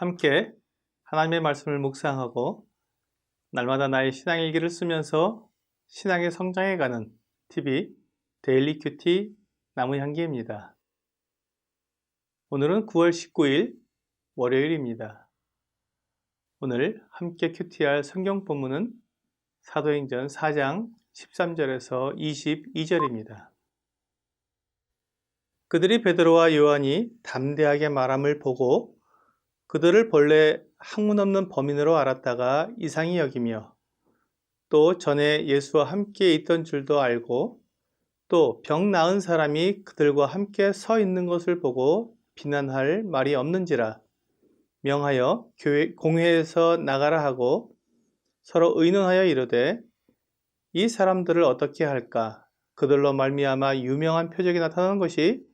함께 하나님의 말씀을 묵상하고 날마다 나의 신앙일기를 쓰면서 신앙의 성장해가는 TV 데일리 큐티 나무향기입니다. 오늘은 9월 19일 월요일입니다. 오늘 함께 큐티할 성경 본문은 사도행전 4장 13절에서 22절입니다. 그들이 베드로와 요한이 담대하게 말함을 보고 그들을 본래 학문 없는 범인으로 알았다가 이상히 여기며 또 전에 예수와 함께 있던 줄도 알고 또 병 나은 사람이 그들과 함께 서 있는 것을 보고 비난할 말이 없는지라 명하여 공회에서 나가라 하고 서로 의논하여 이르되 이 사람들을 어떻게 할까? 그들로 말미암아 유명한 표적이 나타나는 것이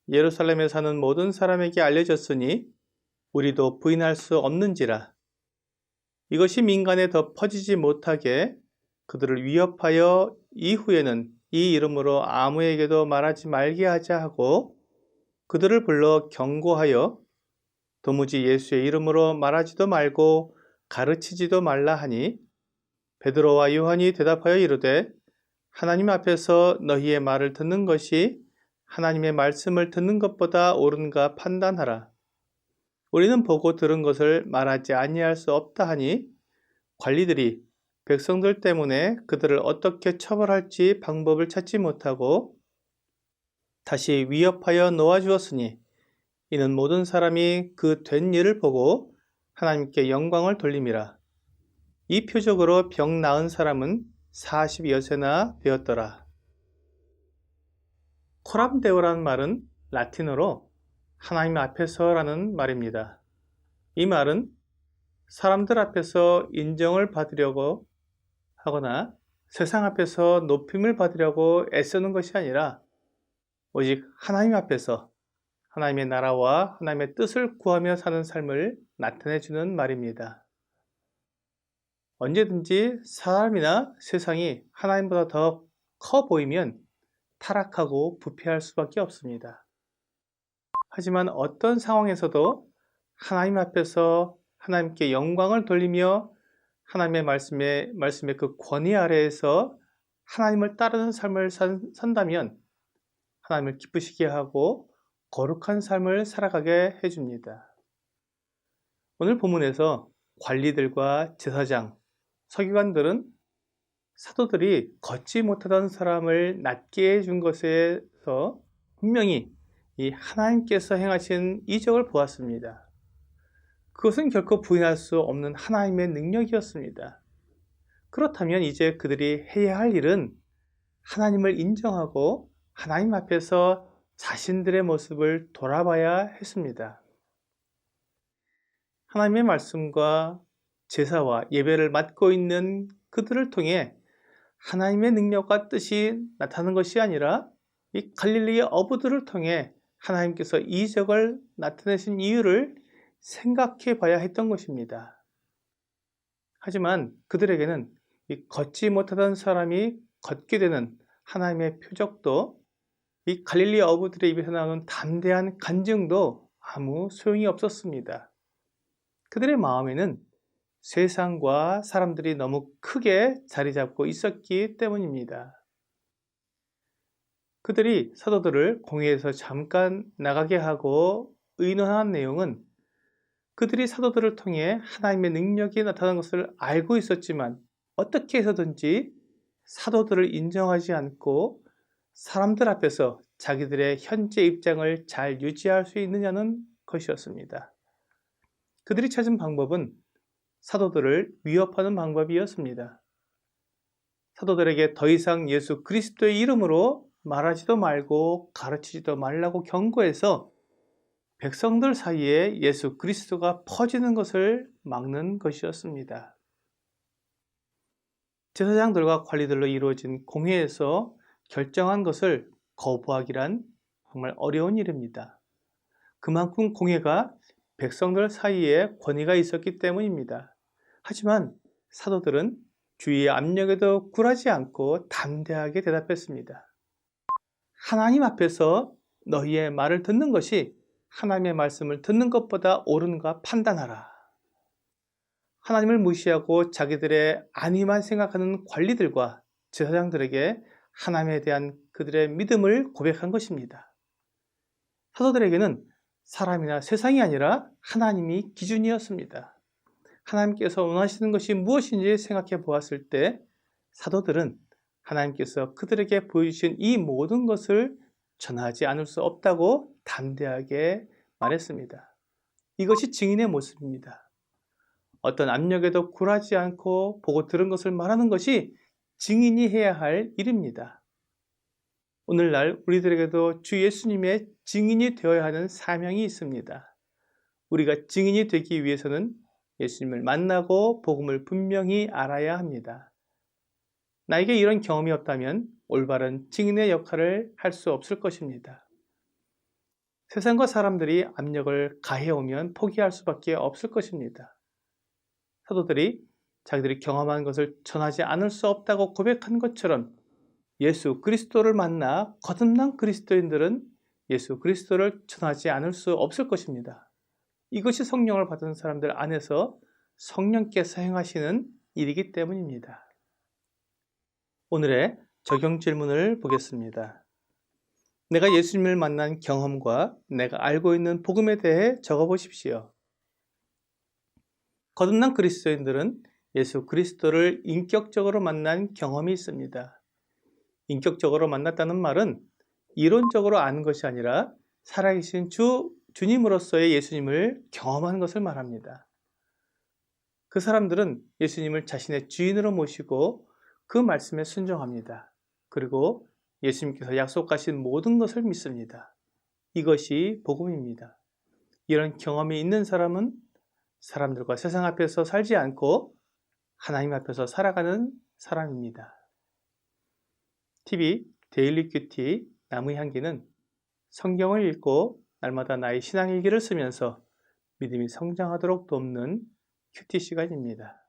예루살렘에 사는 모든 사람에게 알려졌으니 우리도 부인할 수 없는지라. 이것이 민간에 더 퍼지지 못하게 그들을 위협하여 이후에는 이 이름으로 아무에게도 말하지 말게 하자 하고 그들을 불러 경고하여 도무지 예수의 이름으로 말하지도 말고 가르치지도 말라 하니 베드로와 요한이 대답하여 이르되 하나님 앞에서 너희의 말을 듣는 것이 하나님의 말씀을 듣는 것보다 옳은가 판단하라. 우리는 보고 들은 것을 말하지 아니할 수 없다 하니 관리들이 백성들 때문에 그들을 어떻게 처벌할지 방법을 찾지 못하고 다시 위협하여 놓아주었으니 이는 모든 사람이 그 된 일을 보고 하나님께 영광을 돌림이라. 이 표적으로 병 나은 사람은 40여세나 되었더라. 코람데오라는 말은 라틴어로 하나님 앞에서라는 말입니다. 이 말은 사람들 앞에서 인정을 받으려고 하거나 세상 앞에서 높임을 받으려고 애쓰는 것이 아니라 오직 하나님 앞에서 하나님의 나라와 하나님의 뜻을 구하며 사는 삶을 나타내주는 말입니다. 언제든지 사람이나 세상이 하나님보다 더 커 보이면 타락하고 부패할 수밖에 없습니다. 하지만 어떤 상황에서도 하나님 앞에서 하나님께 영광을 돌리며 하나님의 말씀의 그 권위 아래에서 하나님을 따르는 삶을 산다면 하나님을 기쁘시게 하고 거룩한 삶을 살아가게 해줍니다. 오늘 본문에서 관리들과 제사장, 서기관들은 사도들이 걷지 못하던 사람을 낫게 해준 것에서 분명히 이 하나님께서 행하신 이적을 보았습니다. 그것은 결코 부인할 수 없는 하나님의 능력이었습니다. 그렇다면 이제 그들이 해야 할 일은 하나님을 인정하고 하나님 앞에서 자신들의 모습을 돌아봐야 했습니다. 하나님의 말씀과 제사와 예배를 맡고 있는 그들을 통해 하나님의 능력과 뜻이 나타나는 것이 아니라 이 갈릴리의 어부들을 통해 하나님께서 이적을 나타내신 이유를 생각해 봐야 했던 것입니다. 하지만 그들에게는 이 걷지 못하던 사람이 걷게 되는 하나님의 표적도 이 갈릴리 어부들의 입에서 나오는 담대한 간증도 아무 소용이 없었습니다. 그들의 마음에는 세상과 사람들이 너무 크게 자리 잡고 있었기 때문입니다. 그들이 사도들을 공회에서 잠깐 나가게 하고 의논한 내용은 그들이 사도들을 통해 하나님의 능력이 나타난 것을 알고 있었지만 어떻게 해서든지 사도들을 인정하지 않고 사람들 앞에서 자기들의 현재 입장을 잘 유지할 수 있느냐는 것이었습니다. 그들이 찾은 방법은 사도들을 위협하는 방법이었습니다. 사도들에게 더 이상 예수 그리스도의 이름으로 말하지도 말고 가르치지도 말라고 경고해서 백성들 사이에 예수 그리스도가 퍼지는 것을 막는 것이었습니다. 제사장들과 관리들로 이루어진 공회에서 결정한 것을 거부하기란 정말 어려운 일입니다. 그만큼 공회가 백성들 사이에 권위가 있었기 때문입니다. 하지만 사도들은 주위의 압력에도 굴하지 않고 담대하게 대답했습니다. 하나님 앞에서 너희의 말을 듣는 것이 하나님의 말씀을 듣는 것보다 옳은가 판단하라. 하나님을 무시하고 자기들의 안위만 생각하는 관리들과 제사장들에게 하나님에 대한 그들의 믿음을 고백한 것입니다. 사도들에게는 사람이나 세상이 아니라 하나님이 기준이었습니다. 하나님께서 원하시는 것이 무엇인지 생각해 보았을 때 사도들은 하나님께서 그들에게 보여주신 이 모든 것을 전하지 않을 수 없다고 담대하게 말했습니다. 이것이 증인의 모습입니다. 어떤 압력에도 굴하지 않고 보고 들은 것을 말하는 것이 증인이 해야 할 일입니다. 오늘날 우리들에게도 주 예수님의 증인이 되어야 하는 사명이 있습니다. 우리가 증인이 되기 위해서는 예수님을 만나고 복음을 분명히 알아야 합니다. 나에게 이런 경험이 없다면 올바른 증인의 역할을 할 수 없을 것입니다. 세상과 사람들이 압력을 가해오면 포기할 수밖에 없을 것입니다. 사도들이 자기들이 경험한 것을 전하지 않을 수 없다고 고백한 것처럼 예수 그리스도를 만나 거듭난 그리스도인들은 예수 그리스도를 전하지 않을 수 없을 것입니다. 이것이 성령을 받은 사람들 안에서 성령께서 행하시는 일이기 때문입니다. 오늘의 적용 질문을 보겠습니다. 내가 예수님을 만난 경험과 내가 알고 있는 복음에 대해 적어보십시오. 거듭난 그리스도인들은 예수 그리스도를 인격적으로 만난 경험이 있습니다. 인격적으로 만났다는 말은 이론적으로 아는 것이 아니라 살아계신 주님으로서의 예수님을 경험하는 것을 말합니다. 그 사람들은 예수님을 자신의 주인으로 모시고 그 말씀에 순종합니다. 그리고 예수님께서 약속하신 모든 것을 믿습니다. 이것이 복음입니다. 이런 경험이 있는 사람은 사람들과 세상 앞에서 살지 않고 하나님 앞에서 살아가는 사람입니다. TV 데일리 큐티 나무의 향기는 성경을 읽고 날마다 나의 신앙일기를 쓰면서 믿음이 성장하도록 돕는 큐티 시간입니다.